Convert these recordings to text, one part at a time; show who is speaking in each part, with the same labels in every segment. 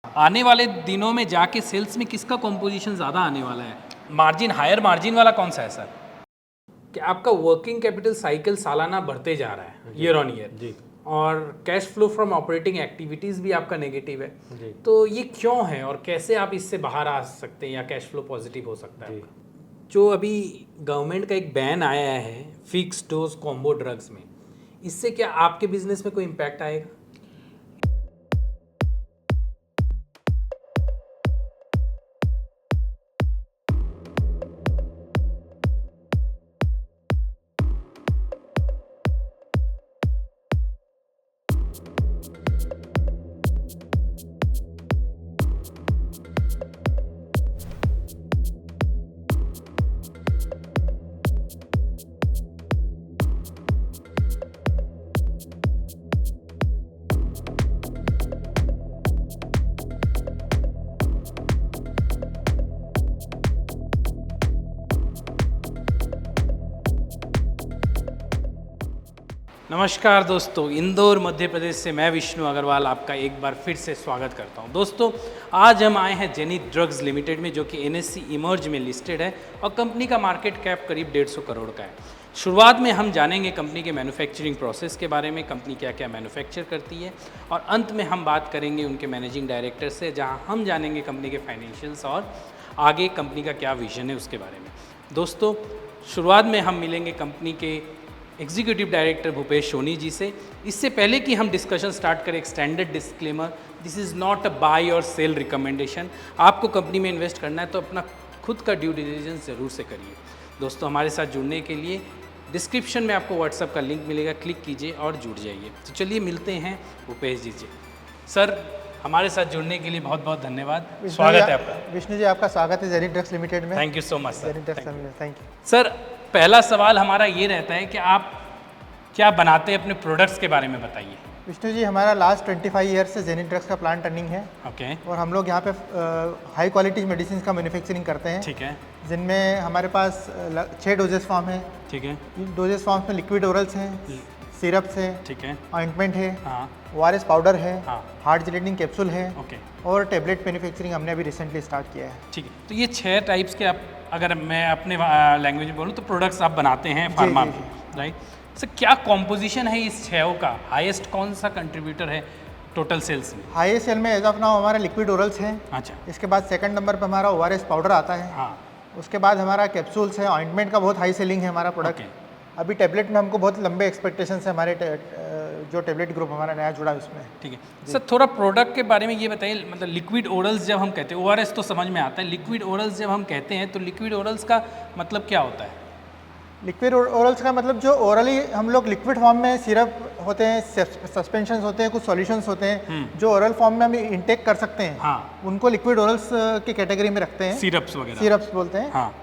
Speaker 1: आने वाले दिनों में जाके सेल्स में किसका कॉम्पोजिशन ज़्यादा आने वाला है? मार्जिन, हायर मार्जिन वाला कौन सा है सर? कि आपका वर्किंग कैपिटल साइकिल सालाना बढ़ते जा रहा है ईयर ऑन ईयर
Speaker 2: जी
Speaker 1: और cash flow from operating activities भी आपका नेगेटिव है।
Speaker 2: जी
Speaker 1: तो ये क्यों है और कैसे आप इससे बाहर आ सकते हैं या कैश फ्लो पॉजिटिव हो सकता है
Speaker 2: जी।
Speaker 1: आपका? जो अभी गवर्नमेंट का एक बैन आया है फिक्स डोज कॉम्बो ड्रग्स में, इससे क्या आपके बिजनेस में कोई इम्पैक्ट आएगा? नमस्कार दोस्तों, इंदौर मध्य प्रदेश से मैं विष्णु अग्रवाल आपका एक बार फिर से स्वागत करता हूं। दोस्तों, आज हम आए हैं जेनिथ ड्रग्स लिमिटेड में, जो कि एनएससी इमर्ज में लिस्टेड है और कंपनी का मार्केट कैप करीब 150 करोड़ का है। शुरुआत में हम जानेंगे कंपनी के मैन्युफैक्चरिंग प्रोसेस के बारे में, कंपनी क्या क्या मैन्युफैक्चर करती है, और अंत में हम बात करेंगे उनके मैनेजिंग डायरेक्टर से, जहाँ हम जानेंगे कंपनी के फाइनेंशियल्स और आगे कंपनी का क्या विजन है उसके बारे में। दोस्तों, शुरुआत में हम मिलेंगे कंपनी के एग्जीक्यूटिव डायरेक्टर भूपेश सोनी जी से। इससे पहले कि हम डिस्कशन स्टार्ट करें, एक standard disclaimer, this is not a buy or sell recommendation. आपको कंपनी में इन्वेस्ट करना है तो अपना खुद का ड्यू डिलिजेंस ज़रूर से करिए। दोस्तों, हमारे साथ जुड़ने के लिए डिस्क्रिप्शन में आपको व्हाट्सएप का लिंक मिलेगा, क्लिक कीजिए और जुड़ जाइए। तो चलिए मिलते हैं भूपेश जी से। सर, हमारे साथ जुड़ने के लिए बहुत बहुत धन्यवाद, स्वागत है आपका।
Speaker 2: विष्णु जी, आपका स्वागत है जेनिथ ड्रग्स लिमिटेड में।
Speaker 1: Thank you so much sir.
Speaker 2: Zenith drugs limited, thank you
Speaker 1: sir, पहला सवाल हमारा ये रहता है कि आप क्या बनाते हैं, अपने प्रोडक्ट्स के बारे में बताइए।
Speaker 2: विष्णु जी, हमारा लास्ट 25 ईयर से जेनिथ ड्रग्स का प्लांट रनिंग है।
Speaker 1: ओके,
Speaker 2: और हम लोग यहाँ पे हाई क्वालिटी मेडिसिन का मैन्युफैक्चरिंग करते हैं,
Speaker 1: ठीक है,
Speaker 2: जिनमें हमारे पास 6 डोजेस फॉर्म है।
Speaker 1: ठीक है,
Speaker 2: डोजेस फॉर्म्स में लिक्विड ओरल्स हैं, सिरप्स हैं,
Speaker 1: ठीक है,
Speaker 2: ऑइंटमेंट है,
Speaker 1: हाँ,
Speaker 2: ORS पाउडर है,
Speaker 1: हाँ,
Speaker 2: हार्ड जेलेटिन कैप्सूल है,
Speaker 1: ओके,
Speaker 2: और टेबलेट मैन्युफैक्चरिंग हमने अभी रिसेंटली स्टार्ट किया है।
Speaker 1: ठीक है। तो ये 6 टाइप्स के, आप अगर मैं अपने लैंग्वेज में बोलूँ तो प्रोडक्ट्स आप बनाते हैं
Speaker 2: जी,
Speaker 1: फार्मा
Speaker 2: जी,
Speaker 1: में, राइट? सर, क्या कॉम्पोजिशन है इस 6 का? हाईएस्ट कौन सा कंट्रीब्यूटर है टोटल सेल्स में?
Speaker 2: हाईएस्ट सेल में एज ऑफ नाउ हमारा लिक्विड ओरल्स हैं।
Speaker 1: अच्छा,
Speaker 2: इसके बाद सेकंड नंबर पर हमारा ORS पाउडर आता है।
Speaker 1: हाँ,
Speaker 2: उसके बाद हमारा कैप्सूल्स है, ऑइंटमेंट का बहुत हाई सेलिंग है हमारा प्रोडक्ट।
Speaker 1: ओके,
Speaker 2: अभी टेबलेट में हमको बहुत लंबे एक्सपेक्टेशंस है हमारे जो टेबलेट ग्रुप हमारा नया जुड़ा है उसमें।
Speaker 1: ठीक है। सर, थोड़ा प्रोडक्ट के बारे में ये बताइए, मतलब लिक्विड ओरल्स जब हम कहते हैं, ORS तो समझ में आता है, लिक्विड ओरल्स जब हम कहते हैं तो लिक्विड ओरल्स का मतलब क्या होता है?
Speaker 2: लिक्विड ओरल्स का मतलब जो ओरली हम लोग लिक्विड फॉर्म में सिरप होते हैं, सस्पेंशंस होते हैं, कुछ सॉल्यूशंस होते हैं, जो ओरल फॉर्म में हम इंटेक कर सकते हैं,
Speaker 1: हाँ,
Speaker 2: उनको लिक्विड ओरल्स की कैटेगरी में रखते हैं।
Speaker 1: सिरप्स वगैरह,
Speaker 2: सिरप्स बोलते हैं।
Speaker 1: हाँ,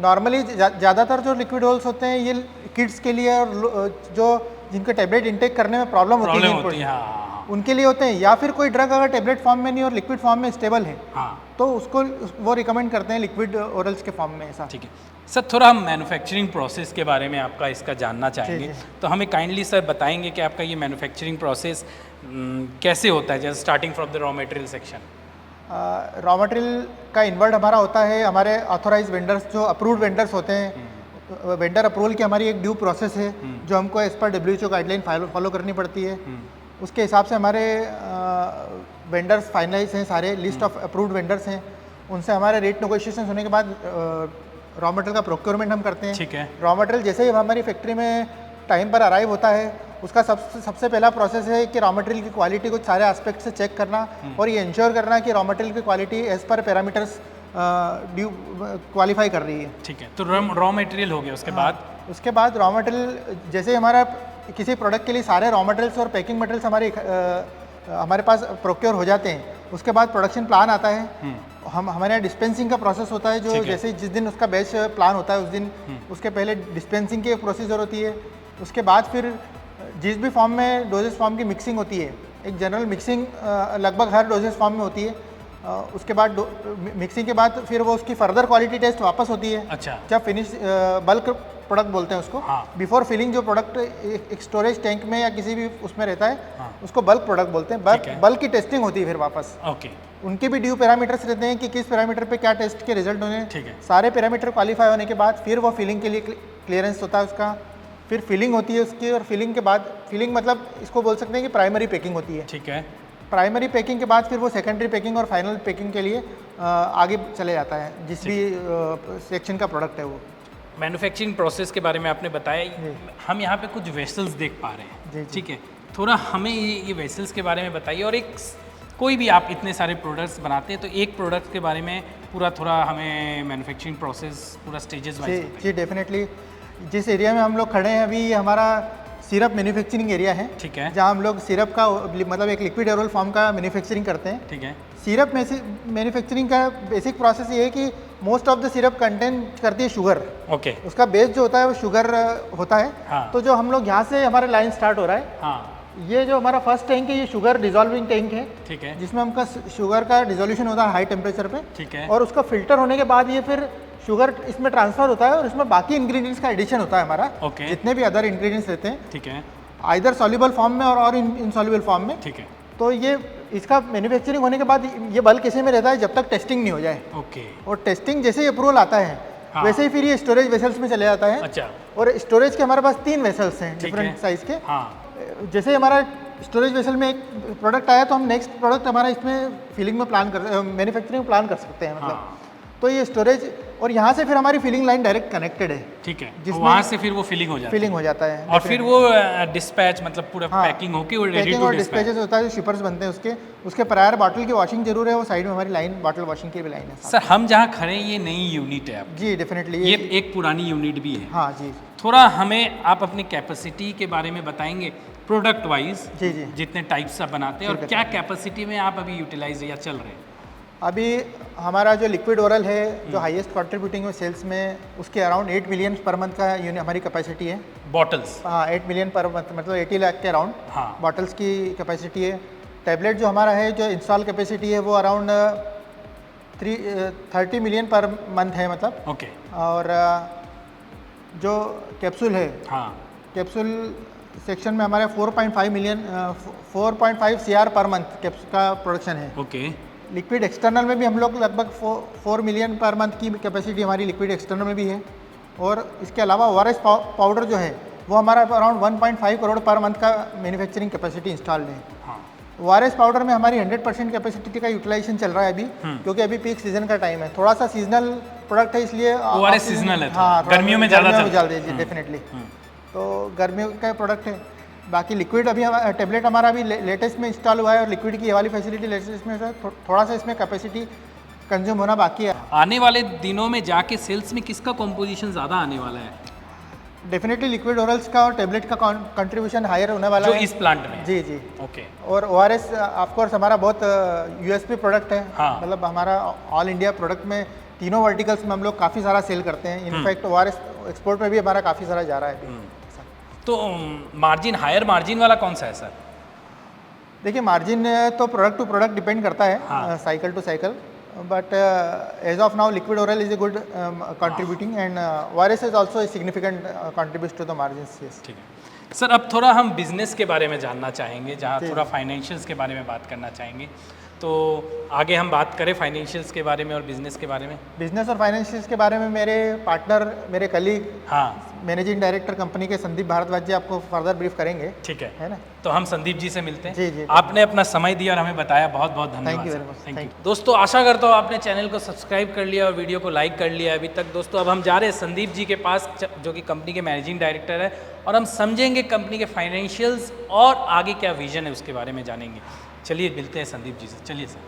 Speaker 2: नॉर्मली ज़्यादातर जो लिक्विड ओरल्स होते हैं ये किड्स के लिए और जो जिनके टेबलेट इंटेक करने में प्रॉब्लम होती है,
Speaker 1: हाँ, हाँ,
Speaker 2: उनके लिए होते हैं। या फिर कोई ड्रग अगर टेबलेट फॉर्म में नहीं और लिक्विड फॉर्म में स्टेबल है,
Speaker 1: हाँ,
Speaker 2: तो उसको वो रिकमेंड करते हैं लिक्विड ओरल्स के फॉर्म में ऐसा।
Speaker 1: ठीक है। सर, थोड़ा हम मैन्युफैक्चरिंग प्रोसेस के बारे में आपका इसका जानना चाहेंगे,
Speaker 2: जी।
Speaker 1: तो हमें काइंडली सर बताएंगे कि आपका ये मैन्युफैक्चरिंग प्रोसेस कैसे होता है, जैसे starting from the raw material section.
Speaker 2: Raw material का इन्वर्ट हमारा होता है, हमारे ऑथोराइज वेंडर्स जो अप्रूव्ड वेंडर्स होते हैं, वेंडर अप्रूवल की हमारी एक ड्यू प्रोसेस है जो हमको as per WHO guideline follow करनी पड़ती है। उसके हिसाब से हमारे वेंडर्स फाइनलाइज हैं, सारे लिस्ट ऑफ अप्रूव्ड वेंडर्स हैं। उनसे हमारे रेट नेगोशिएशन होने के बाद रॉ मटेरियल का प्रोक्योरमेंट हम करते हैं।
Speaker 1: ठीक है,
Speaker 2: रॉ मटेरियल जैसे ही हमारी फैक्ट्री में टाइम पर अराइव होता है, उसका सबसे पहला प्रोसेस है कि रॉ मटेरियल की क्वालिटी को सारे एस्पेक्ट से चेक करना और ये इंश्योर करना कि रॉ मटेरियल की quality as per parameters due qualify कर रही है।
Speaker 1: ठीक है। तो रॉ मटेरियल हो गया, उसके बाद
Speaker 2: रॉ मटेरियल जैसे ही हमारा किसी प्रोडक्ट के लिए सारे रॉ मटेरियल्स और पैकिंग मटेरियल्स हमारे पास प्रोक्योर हो जाते हैं, उसके बाद प्रोडक्शन प्लान आता है। हमारे यहाँ डिस्पेंसिंग का प्रोसेस होता है, जो जैसे जिस दिन उसका बैच प्लान होता है उस दिन उसके पहले डिस्पेंसिंग की एक प्रोसीजर होती है। उसके बाद फिर जिस भी फॉर्म में डोजेस फॉर्म की मिक्सिंग होती है, एक जनरल मिक्सिंग लगभग हर डोजेस फॉर्म में होती है। उसके बाद मिक्सिंग के बाद फिर वो उसकी फर्दर क्वालिटी टेस्ट वापस होती है।
Speaker 1: अच्छा।
Speaker 2: जब फिनिश बल्क प्रोडक्ट बोलते हैं उसको।
Speaker 1: हाँ।
Speaker 2: बिफोर फिलिंग जो प्रोडक्ट एक स्टोरेज टैंक में या किसी भी उसमें रहता है,
Speaker 1: हाँ।
Speaker 2: उसको बल्क प्रोडक्ट बोलते हैं।
Speaker 1: ठीक है।
Speaker 2: बल्क की टेस्टिंग होती है फिर वापस।
Speaker 1: ओके।
Speaker 2: उनके भी ड्यू पैरामीटर्स रहते हैं कि किस पैरामीटर पे क्या टेस्ट के रिजल्ट होने हैं।
Speaker 1: ठीक है।
Speaker 2: सारे पैरामीटर क्वालिफाई होने के बाद फिर वो फिलिंग के लिए क्लियरेंस होता है उसका, फिर फिलिंग होती है उसकी, और फिलिंग के बाद, फिलिंग मतलब इसको बोल सकते हैं कि प्राइमरी पैकिंग होती है।
Speaker 1: ठीक है।
Speaker 2: प्राइमरी पैकिंग के बाद फिर वो सेकेंडरी पैकिंग और फाइनल पैकिंग के लिए आगे चले जाता है, जिस भी सेक्शन का प्रोडक्ट है वो।
Speaker 1: मैन्युफैक्चरिंग प्रोसेस के बारे में आपने बताया, हम यहाँ पे कुछ वेसल्स देख पा रहे हैं।
Speaker 2: जी, जी।
Speaker 1: ठीक है, थोड़ा हमें ये वेसल्स के बारे में बताइए, और एक कोई भी आप इतने सारे प्रोडक्ट्स बनाते हैं तो एक प्रोडक्ट के बारे में पूरा थोड़ा हमें मैन्युफैक्चरिंग प्रोसेस पूरा स्टेजेस वाइज बताइए।
Speaker 2: जी डेफिनेटली। जिस एरिया में हम लोग खड़े हैं अभी, हमारा सिरप मैन्युफैक्चरिंग एरिया है।
Speaker 1: ठीक है।
Speaker 2: जहाँ हम लोग सिरप का मतलब एक लिक्विड एरोल फॉर्म का मैन्युफैक्चरिंग करते हैं।
Speaker 1: ठीक है।
Speaker 2: सिरप में से मैन्युफैक्चरिंग का बेसिक प्रोसेस ये है कि most of the syrup contain करती है शुगर।
Speaker 1: ओके।
Speaker 2: उसका बेस जो होता है वो शुगर होता है।
Speaker 1: हाँ।
Speaker 2: तो जो हम लोग यहाँ से हमारा लाइन स्टार्ट हो रहा है,
Speaker 1: हाँ।
Speaker 2: ये जो हमारा फर्स्ट टैंक है ये शुगर डिजॉल्विंग टैंक है।
Speaker 1: ठीक है।
Speaker 2: जिसमें हमका शुगर का डिजोल्यूशन होता है हाई टेम्परेचर पे।
Speaker 1: ठीक है।
Speaker 2: और उसका फिल्टर होने के बाद ये फिर शुगर इसमें ट्रांसफर होता है और इसमें बाकी इंग्रेडिएंट्स का एडिशन होता है हमारा।
Speaker 1: ओके।
Speaker 2: जितने भी अदर इंग्रेडिएंट्स रहते हैं,
Speaker 1: ठीक है।
Speaker 2: आइदर सॉल्युबल फॉर्म में और इनसॉल्युबल फॉर्म में।
Speaker 1: ठीक है।
Speaker 2: तो ये इसका मैन्युफैक्चरिंग होने के बाद ये बल्क इसी में रहता है जब तक टेस्टिंग नहीं हो जाए।
Speaker 1: ओके।
Speaker 2: और टेस्टिंग जैसे ही अप्रूवल आता है,
Speaker 1: हाँ।
Speaker 2: वैसे ही फिर ये स्टोरेज वेसल्स में चले जाता है।
Speaker 1: अच्छा।
Speaker 2: और स्टोरेज के हमारे पास 3 वेसल्स हैं
Speaker 1: ठीक
Speaker 2: डिफरेंट
Speaker 1: है।
Speaker 2: साइज के।
Speaker 1: हाँ।
Speaker 2: जैसे ही हमारा स्टोरेज वेसल में एक प्रोडक्ट आया तो हम नेक्स्ट प्रोडक्ट हमारा इसमें फिलिंग में प्लान कर मैन्युफैक्चरिंग प्लान कर सकते हैं मतलब।
Speaker 1: हाँ।
Speaker 2: तो ये स्टोरेज, और यहाँ से फिर हमारी फिलिंग लाइन डायरेक्ट कनेक्टेड है।
Speaker 1: ठीक है,
Speaker 2: जिसमें
Speaker 1: वहाँ से फिर वो फिलिंग हो जाती
Speaker 2: फिलिंग हो जाता है।
Speaker 1: और फिर वो डिस्पैच मतलब पूरा
Speaker 2: हाँ,
Speaker 1: पैकिंग होके वो रेडी
Speaker 2: पैकिंग
Speaker 1: टू
Speaker 2: और
Speaker 1: डिस्पैच।
Speaker 2: डिस्पैचेस होता है, जो शिपर्स बनते हैं उसके प्रायर बॉटल की वॉशिंग जरूर है। वो साइड में हमारी लाइन बॉटल वॉशिंग की भी लाइन है।
Speaker 1: सर हम जहाँ खड़े हैं ये नई यूनिट है आपकी।
Speaker 2: जी डेफिनेटली।
Speaker 1: ये एक पुरानी यूनिट भी है।
Speaker 2: हाँ जी।
Speaker 1: थोड़ा हमें आप अपनी कैपेसिटी के बारे में बताएंगे प्रोडक्ट वाइज।
Speaker 2: जी जी।
Speaker 1: जितने टाइप्स आप बनाते हैं और क्या कैपेसिटी में आप अभी यूटिलाइज या चल रहे हैं?
Speaker 2: अभी हमारा जो लिक्विड ओरल है, जो हाईएस्ट कंट्रीब्यूटिंग है सेल्स में, उसके अराउंड 8 मिलियन पर मंथ का यूनिट हमारी कैपेसिटी है।
Speaker 1: बॉटल्स?
Speaker 2: हाँ 8 मिलियन पर मंथ, मतलब 80 लाख के अराउंड
Speaker 1: हाँ।
Speaker 2: बॉटल्स की कैपेसिटी है। टैबलेट जो हमारा है, जो इंस्टॉल कैपेसिटी है वो अराउंड 30 मिलियन पर मंथ है मतलब।
Speaker 1: ओके।
Speaker 2: और जो कैप्सूल है,
Speaker 1: हाँ।
Speaker 2: कैप्सूल सेक्शन में हमारे 4.5 million 4.5 CR per month capsule का प्रोडक्शन है।
Speaker 1: ओके।
Speaker 2: लिक्विड एक्सटर्नल में भी हम लोग लगभग 4 मिलियन पर मंथ की कैपेसिटी हमारी लिक्विड एक्सटर्नल में भी है। और इसके अलावा ORS पाउडर जो है वो हमारा अराउंड 1.5 करोड़ पर मंथ का मैन्युफैक्चरिंग कैपेसिटी इंस्टॉल्ड है।
Speaker 1: हाँ।
Speaker 2: ORS पाउडर में हमारी 100% कैपेसिटी का यूटिलाइजेशन चल रहा है अभी, क्योंकि अभी पीक सीजन का टाइम है। थोड़ा सा सीजनल प्रोडक्ट है इसलिए
Speaker 1: ORS सीजनल है,
Speaker 2: हाँ,
Speaker 1: गर्मियों में ज़्यादा
Speaker 2: डेफिनेटली। तो गर्मियों का प्रोडक्ट है। बाकी लिक्विड अभी टेबलेट हमारा अभी लेटेस्ट में इंस्टॉल हुआ है, और लिक्विड की ये वाली फैसिलिटी लेटेस्ट में थोड़ा सा इसमें कैपेसिटी कंज्यूम होना बाकी है।
Speaker 1: आने वाले दिनों में जाके सेल्स में किसका कॉम्पोजिशन ज़्यादा आने वाला है?
Speaker 2: डेफिनेटली लिक्विड ओरल्स का और टेबलेट का कंट्रीब्यूशन हायर होने वाला
Speaker 1: जो
Speaker 2: है
Speaker 1: इस प्लांट में?
Speaker 2: जी जी।
Speaker 1: ओके।
Speaker 2: और ORS ऑफकोर्स हमारा बहुत USP प्रोडक्ट है।
Speaker 1: हाँ।
Speaker 2: मतलब हमारा ऑल इंडिया प्रोडक्ट में तीनों वर्टिकल्स में हम लोग काफ़ी सारा सेल करते हैं। इनफैक्ट ORS एक्सपोर्ट में भी हमारा काफ़ी सारा जा रहा है अभी।
Speaker 1: तो मार्जिन, हायर मार्जिन वाला कौन सा है सर?
Speaker 2: देखिए मार्जिन तो प्रोडक्ट टू प्रोडक्ट डिपेंड करता है,
Speaker 1: हाँ।
Speaker 2: Cycle to cycle. But as of now liquid oral is a good contributing, and ORS is also a significant contribute to the margins. Yes.
Speaker 1: ठीक है सर, अब थोड़ा हम बिजनेस के बारे में जानना चाहेंगे, जहाँ थोड़ा फाइनेंशियल्स के बारे में बात करना चाहेंगे। तो आगे हम बात करें फाइनेंशियल्स के बारे में और बिजनेस के बारे में।
Speaker 2: बिजनेस और फाइनेंशियल्स के बारे में मेरे पार्टनर, मेरे कलीग,
Speaker 1: हाँ,
Speaker 2: मैनेजिंग डायरेक्टर कंपनी के संदीप भारद्वाज जी आपको फर्दर ब्रीफ करेंगे।
Speaker 1: ठीक है
Speaker 2: ना?
Speaker 1: तो हम संदीप जी से मिलते हैं।
Speaker 2: जी जी।
Speaker 1: आपने अपना समय दिया और हमें बताया, बहुत बहुत धन्यवाद।
Speaker 2: Thank you very much.
Speaker 1: Thank you.
Speaker 2: Thank
Speaker 1: दोस्तों आशा करता हूँ आपने चैनल को सब्सक्राइब कर लिया और वीडियो को लाइक कर लिया अभी तक। दोस्तों अब हम जा रहे हैं संदीप जी के पास, जो कि कंपनी के मैनेजिंग डायरेक्टर है, और हम समझेंगे कंपनी के फाइनेंशियल्स और आगे क्या विजन है उसके बारे में जानेंगे। चलिए मिलते हैं संदीप जी से। चलिए सर।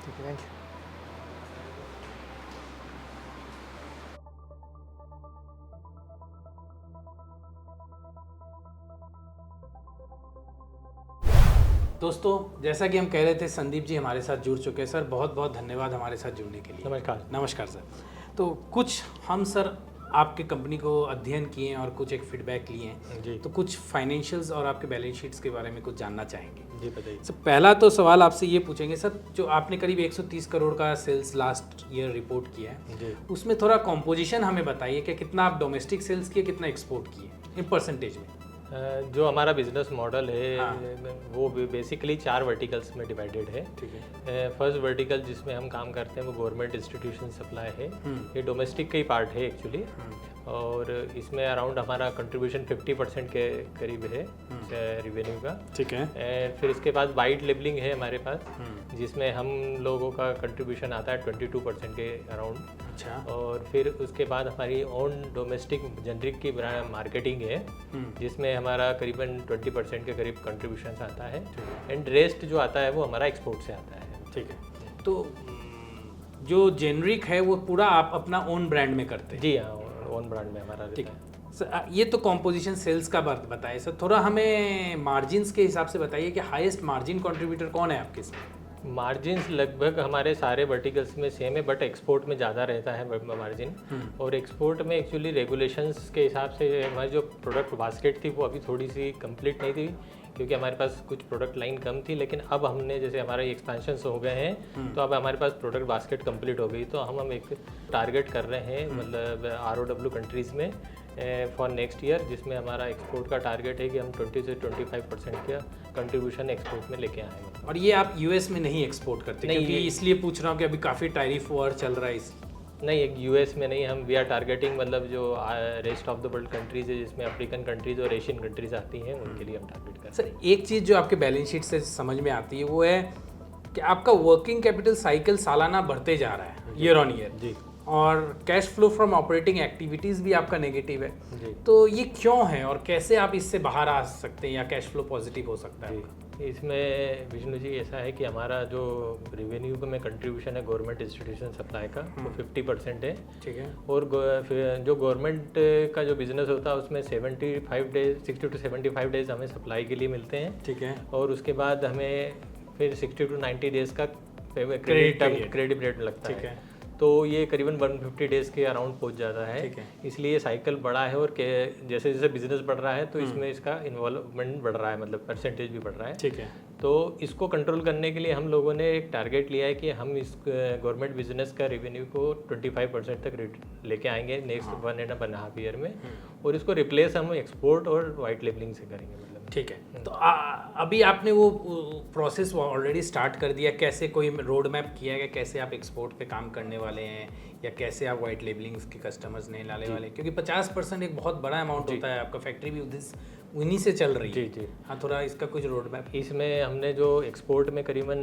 Speaker 2: ठीक है, थैंक यू।
Speaker 1: दोस्तों जैसा कि हम कह रहे थे, संदीप जी हमारे साथ जुड़ चुके हैं। सर बहुत बहुत धन्यवाद हमारे साथ जुड़ने के लिए।
Speaker 3: नमस्कार।
Speaker 1: नमस्कार सर। तो कुछ हम सर आपके कंपनी को अध्ययन किए हैं और कुछ एक फीडबैक लिए हैं,
Speaker 3: जी
Speaker 1: तो कुछ फाइनेंशियल्स और आपके बैलेंस शीट्स के बारे में कुछ जानना चाहेंगे।
Speaker 3: जी बताइए।
Speaker 1: सर पहला तो सवाल आपसे ये पूछेंगे सर, जो आपने करीब 130 करोड़ का सेल्स लास्ट ईयर रिपोर्ट किया है,
Speaker 3: जी
Speaker 1: उसमें थोड़ा कॉम्पोजिशन हमें बताइए कि कितना आप डोमेस्टिक सेल्स किए, कितना एक्सपोर्ट किए इन परसेंटेज में।
Speaker 3: जो हमारा बिजनेस मॉडल है
Speaker 1: हाँ।
Speaker 3: वो बेसिकली 4 वर्टिकल्स में डिवाइडेड है।
Speaker 1: ठीक है।
Speaker 3: फर्स्ट वर्टिकल जिसमें हम काम करते हैं वो गवर्नमेंट इंस्टीट्यूशन सप्लाई है। ये डोमेस्टिक का ही पार्ट है एक्चुअली, और इसमें अराउंड हमारा कंट्रीब्यूशन 50% के करीब है रेवेन्यू का।
Speaker 1: ठीक है।
Speaker 3: एंड फिर इसके बाद वाइट लेबलिंग है हमारे पास, जिसमें हम लोगों का कंट्रीब्यूशन आता है 22% के अराउंड।
Speaker 1: अच्छा।
Speaker 3: और फिर उसके बाद हमारी ओन डोमेस्टिक जेनरिक की मार्केटिंग है, जिसमें हमारा करीबन 20% के करीब कंट्रीब्यूशन आता है। एंड रेस्ट जो आता है वो हमारा एक्सपोर्ट से आता है।
Speaker 1: ठीक है। तो जो जेनरिक है वो पूरा आप अपना ओन ब्रांड में करते हैं?
Speaker 3: जी हाँ, ओन ब्रांड में हमारा।
Speaker 1: ठीक है सर, ये तो कॉम्पोजिशन सेल्स का बात बताए सर, थोड़ा हमें मार्जिन्स के हिसाब से बताइए कि हाईएस्ट मार्जिन कंट्रीब्यूटर कौन है आपके इसमें?
Speaker 3: मार्जिन्स लगभग हमारे सारे वर्टिकल्स में सेम है, बट एक्सपोर्ट में ज़्यादा रहता है मार्जिन। और एक्सपोर्ट में एक्चुअली रेगुलेशंस के हिसाब से हमारी जो प्रोडक्ट बास्केट थी वो अभी थोड़ी सी कंप्लीट नहीं थी, क्योंकि हमारे पास कुछ प्रोडक्ट लाइन कम थी। लेकिन अब हमने जैसे हमारे एक्सपेंशंस हो गए हैं, तो अब हमारे पास प्रोडक्ट बास्केट कंप्लीट हो गई। तो हम एक टारगेट कर रहे हैं मतलब ROW कंट्रीज़ में फॉर नेक्स्ट ईयर, जिसमें हमारा एक्सपोर्ट का टारगेट है कि हम 20 से 25% का कंट्रीब्यूशन एक्सपोर्ट में लेके आएंगे।
Speaker 1: और ये आप यूएस में नहीं एक्सपोर्ट करते?
Speaker 3: नहीं,
Speaker 1: क्योंकि इसलिए पूछ रहा हूँ कि अभी काफ़ी टैरिफ वॉर चल रहा है इस।
Speaker 3: नहीं, एक यूएस में नहीं, हम वी आर टारगेटिंग मतलब जो rest of the world countries है, जिसमें अफ्रीकन कंट्रीज और एशियन कंट्रीज आती हैं, उनके लिए हम टारगेट कर रहे हैं।
Speaker 1: सर एक चीज़ जो आपके बैलेंस शीट से समझ में आती है वो है कि आपका वर्किंग कैपिटल साइकिल सालाना बढ़ते जा रहा है ईयर ऑन ईयर,
Speaker 3: जी
Speaker 1: और cash flow from operating activities भी आपका नेगेटिव है।
Speaker 3: जी।
Speaker 1: तो ये क्यों है और कैसे आप इससे बाहर आ सकते हैं या कैश फ्लो पॉजिटिव हो सकता है?
Speaker 3: जी, इसमें विष्णु जी ऐसा है कि हमारा जो रेवेन्यू में कंट्रीब्यूशन है गवर्नमेंट इंस्टीट्यूशन सप्लाई का वो 50% है।
Speaker 1: ठीक है।
Speaker 3: और फिर जो गवर्नमेंट का जो बिजनेस होता है उसमें 75 डेज 60 to 75 डेज हमें सप्लाई के लिए मिलते हैं।
Speaker 1: ठीक है।
Speaker 3: और उसके बाद हमें फिर 60 to 90 डेज का
Speaker 1: Credit period।
Speaker 3: क्रेडिट पीरियड लगता
Speaker 1: ठीक
Speaker 3: है।
Speaker 1: है।
Speaker 3: तो ये करीबन 150 डेज के अराउंड पहुंच जाता है।
Speaker 1: ठीक है।
Speaker 3: इसलिए साइकिल बढ़ा है, और जैसे जैसे बिजनेस बढ़ रहा है तो इसमें इसका इन्वॉल्वमेंट बढ़ रहा है, मतलब परसेंटेज भी बढ़ रहा है।
Speaker 1: ठीक है।
Speaker 3: तो इसको कंट्रोल करने के लिए हम लोगों ने एक टारगेट लिया है कि हम इस गवर्नमेंट बिजनेस का रेवेन्यू को 25% तक लेके आएंगे नेक्स्ट 1.5 ईयर में, और इसको रिप्लेस हम एक्सपोर्ट और वाइट लेबलिंग से करेंगे मतलब।
Speaker 1: ठीक है। तो अभी आपने वो प्रोसेस ऑलरेडी स्टार्ट कर दिया, कैसे कोई रोड मैप किया है कि कैसे आप एक्सपोर्ट पे काम करने वाले हैं या कैसे आप वाइट लेबलिंग्स के कस्टमर्स नहीं लाने वाले, क्योंकि 50% एक बहुत बड़ा अमाउंट होता है, आपका फैक्ट्री भी उन्हीं से चल रही है।
Speaker 3: जी जी।
Speaker 1: हाँ, थोड़ा इसका कुछ रोड मैप।
Speaker 3: इसमें हमने जो एक्सपोर्ट में करीबन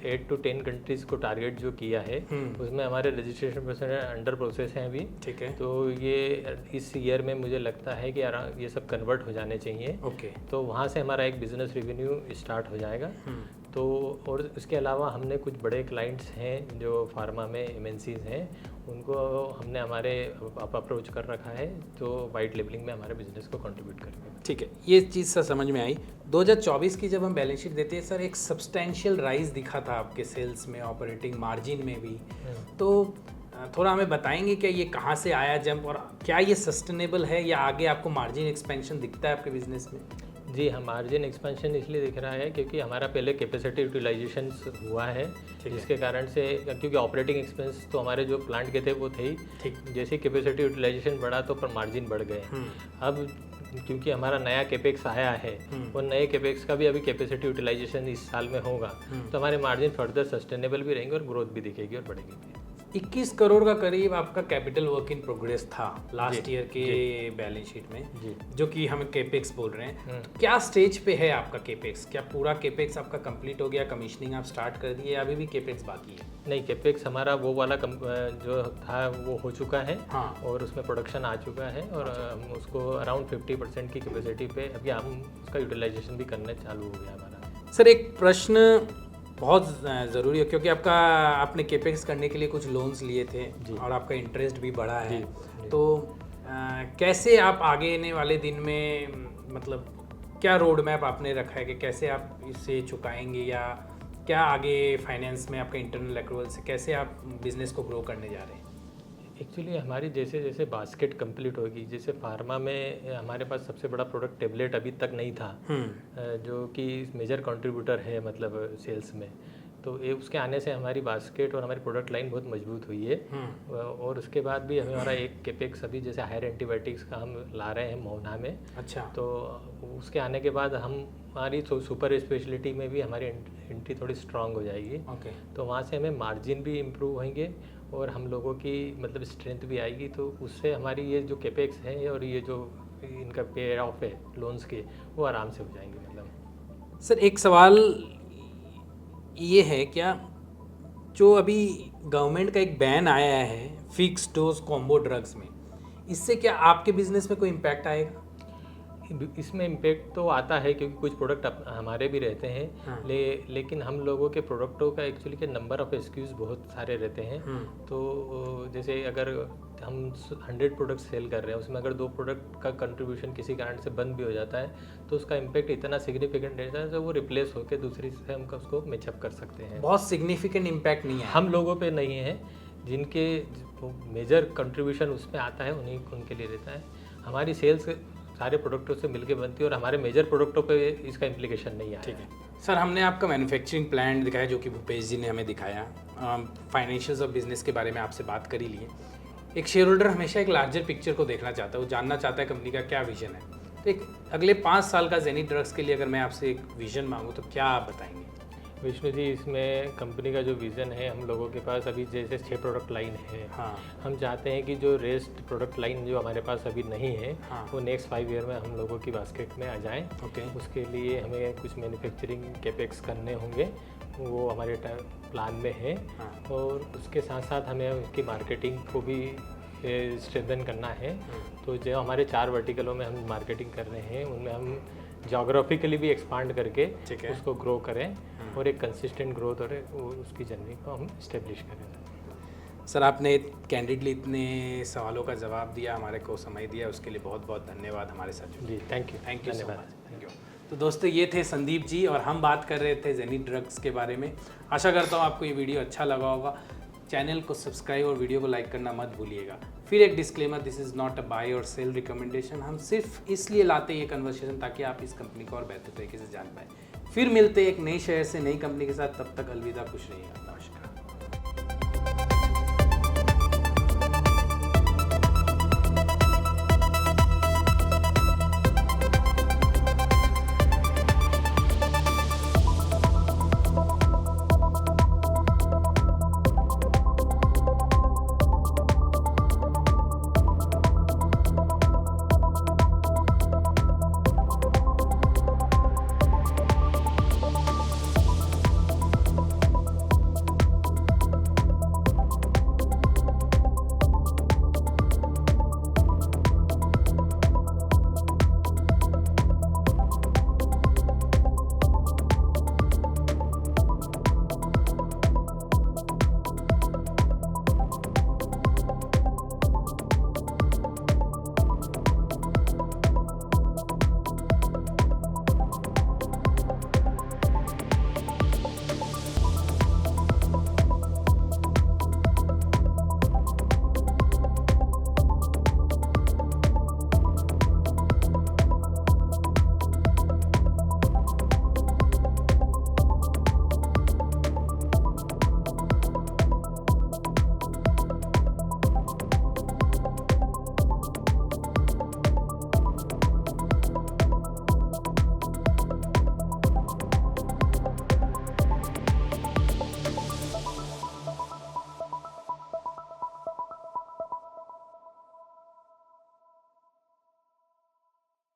Speaker 3: 8 to 10 कंट्रीज को टारगेट जो किया है, उसमें हमारे रजिस्ट्रेशन प्रोसेस अंडर प्रोसेस हैं अभी।
Speaker 1: ठीक है।
Speaker 3: तो ये इस ईयर में मुझे लगता है कि ये सब कन्वर्ट हो जाने चाहिए।
Speaker 1: ओके।
Speaker 3: तो वहाँ से हमारा एक बिजनेस रेवेन्यू स्टार्ट हो जाएगा। तो और इसके अलावा हमने कुछ बड़े क्लाइंट्स हैं जो फार्मा में MNCs हैं, उनको हमने हमारे अप्रोच कर रखा है, तो वाइट लेबलिंग में हमारे बिजनेस को कंट्रीब्यूट करेंगे।
Speaker 1: ठीक है, ये चीज़ सर समझ में आई। 2024 की जब हम बैलेंस शीट देते हैं सर, एक सब्सटेंशियल राइज दिखा था आपके सेल्स में, ऑपरेटिंग मार्जिन में भी। तो थोड़ा हमें बताएंगे कि ये कहाँ से आया जंप, और क्या ये सस्टेनेबल है या आगे आपको मार्जिन एक्सपेंशन दिखता है आपके बिजनेस में?
Speaker 3: जी हाँ, मार्जिन एक्सपेंशन इसलिए दिख रहा है क्योंकि हमारा पहले कैपेसिटी यूटिलाइजेशन हुआ है, जिसके कारण से, क्योंकि ऑपरेटिंग एक्सपेंस तो हमारे जो प्लांट के थे वो थे ही, ठीक, जैसे कैपेसिटी यूटिलाइजेशन बढ़ा तो पर मार्जिन बढ़ गए। अब क्योंकि हमारा नया कैपेक्स आया है और नए कैपेक्स का भी अभी कैपेसिटी यूटिलाइजेशन इस साल में होगा, तो हमारे मार्जिन फर्दर सस्टेनेबल भी रहेंगे और ग्रोथ भी दिखेगी और बढ़ेगी।
Speaker 1: 21 करोड़ का करीब आपका कैपिटल वर्क इन प्रोग्रेस था लास्ट ईयर के बैलेंस शीट में, जो कि हम केपेक्स बोल रहे हैं। तो क्या स्टेज पे है आपका केपेक्स? क्या पूरा केपेक्स आपका कंप्लीट हो गया, कमीशनिंग आप स्टार्ट कर दिए, अभी भी केपेक्स बाकी है?
Speaker 3: नहीं, केपेक्स हमारा वो वाला जो था वो हो चुका है।
Speaker 1: हाँ।
Speaker 3: और उसमें प्रोडक्शन आ चुका है, और हम उसको अराउंड 50% की कैपेसिटी पे अभी हम उसका यूटिलाइजेशन भी करने चालू हो गया हमारा।
Speaker 1: सर एक प्रश्न बहुत ज़रूरी है, क्योंकि आपने केपेक्स करने के लिए कुछ लोन्स लिए थे और आपका इंटरेस्ट भी बढ़ा है। तो कैसे आप आगे आने वाले दिन में, मतलब क्या रोड मैप आपने रखा है कि कैसे आप इसे चुकाएंगे, या क्या आगे फाइनेंस में आपका इंटरनल एक्रूवल से कैसे आप बिजनेस को ग्रो करने जा रहे हैं?
Speaker 3: एक्चुअली हमारी जैसे जैसे बास्केट कंप्लीट होगी, जैसे फार्मा में हमारे पास सबसे बड़ा प्रोडक्ट टेबलेट अभी तक नहीं था, जो कि मेजर कंट्रीब्यूटर है मतलब सेल्स में। तो ये उसके आने से हमारी बास्केट और हमारी प्रोडक्ट लाइन बहुत मजबूत हुई है। और उसके बाद भी हमारा एक केपेक्स अभी जैसे हायर एंटीबायोटिक्स का हम ला रहे हैं मोहना में।
Speaker 1: अच्छा।
Speaker 3: तो उसके आने के बाद हमारी सुपर स्पेशलिटी में भी हमारी एंट्री थोड़ी स्ट्रांग हो जाएगी।
Speaker 1: ओके।
Speaker 3: तो वहाँ से हमें मार्जिन भी इम्प्रूव होंगे और हम लोगों की मतलब स्ट्रेंथ भी आएगी। तो उससे हमारी ये जो केपेक्स है और ये जो इनका पे ऑफ है लोन्स के, वो आराम से हो जाएंगे। मतलब
Speaker 1: सर एक सवाल ये है, क्या जो अभी गवर्नमेंट का एक बैन आया है फिक्स डोज कॉम्बो ड्रग्स में, इससे क्या आपके बिजनेस में कोई इम्पैक्ट आएगा?
Speaker 3: इसमें इम्पेक्ट तो आता है क्योंकि कुछ प्रोडक्ट हमारे भी रहते हैं।
Speaker 1: हाँ।
Speaker 3: लेकिन हम लोगों के प्रोडक्टों का एक्चुअली के नंबर ऑफ एसक्यूज बहुत सारे रहते हैं। तो जैसे अगर हम 100 प्रोडक्ट सेल कर रहे हैं, उसमें अगर 2 प्रोडक्ट का कंट्रीब्यूशन किसी कारण से बंद भी हो जाता है तो उसका इम्पैक्ट इतना सिग्निफिकेंट रहता है तो वो रिप्लेस होकर दूसरी से हम उसको मैचअप कर सकते हैं।
Speaker 1: बहुत सिग्निफिकेंट इम्पैक्ट नहीं है
Speaker 3: हम लोगों पे नहीं है, जिनके मेजर कंट्रीब्यूशन उसमें आता है उनके लिए रहता है। हमारी सेल्स सारे प्रोडक्टों से मिलके बनती है और हमारे मेजर प्रोडक्टों पे इसका इम्प्लीकेशन नहीं आया।
Speaker 1: ठीक है सर, हमने आपका मैन्युफैक्चरिंग प्लान दिखाया जो कि भूपेश जी ने हमें दिखाया। फाइनेंशियल्स ऑफ बिजनेस के बारे में आपसे बात कर ही लिए। एक शेयर होल्डर हमेशा एक लार्जर पिक्चर को देखना चाहता है, वो जानना चाहता है कंपनी का क्या विजन है। तो एक अगले 5 साल का जेनी ड्रग्स के लिए अगर मैं आपसे एक विजन मांगूँ तो क्या आप बताएंगे?
Speaker 3: विष्णु जी, इसमें कंपनी का जो विज़न है, हम लोगों के पास अभी जैसे 6 प्रोडक्ट लाइन है।
Speaker 1: हाँ।
Speaker 3: हम चाहते हैं कि जो रेस्ट प्रोडक्ट लाइन जो हमारे पास अभी नहीं है,
Speaker 1: हाँ।
Speaker 3: वो नेक्स्ट 5 ईयर में हम लोगों की बास्केट में आ जाएं।
Speaker 1: ओके।
Speaker 3: उसके लिए हमें कुछ मैन्युफैक्चरिंग कैपेक्स करने होंगे, वो हमारे प्लान में है।
Speaker 1: हाँ।
Speaker 3: और उसके साथ साथ हमें उसकी मार्केटिंग को भी स्ट्रेंथन करना है। तो जो हमारे 4 वर्टिकलों में हम मार्केटिंग कर रहे हैं, उनमें हम जोग्राफिकली भी एक्सपांड करके उसको ग्रो करें और एक कंसिस्टेंट ग्रोथ और उसकी जर्नी को हम इस्टेब्लिश करें।
Speaker 1: सर आपने कैंडिडली इतने सवालों का जवाब दिया, हमारे को समय दिया, उसके लिए बहुत बहुत धन्यवाद हमारे साथ।
Speaker 3: जी thank you
Speaker 1: so much. Thank you. तो दोस्तों ये थे संदीप जी और हम बात कर रहे थे जेनी ड्रग्स के बारे में। आशा करता हूँ आपको ये वीडियो अच्छा लगा होगा। चैनल को सब्सक्राइब और वीडियो को लाइक करना मत भूलिएगा। फिर एक disclaimer, this is not a buy or sell recommendation. हम सिर्फ इसलिए लाते हैं ये कन्वर्सेशन ताकि आप इस कंपनी को और बेहतर तरीके से जान पाएँ। फिर मिलते हैं एक नए शहर से नई कंपनी के साथ, तब तक अलविदा, खुश रहिएगा, नमस्कार।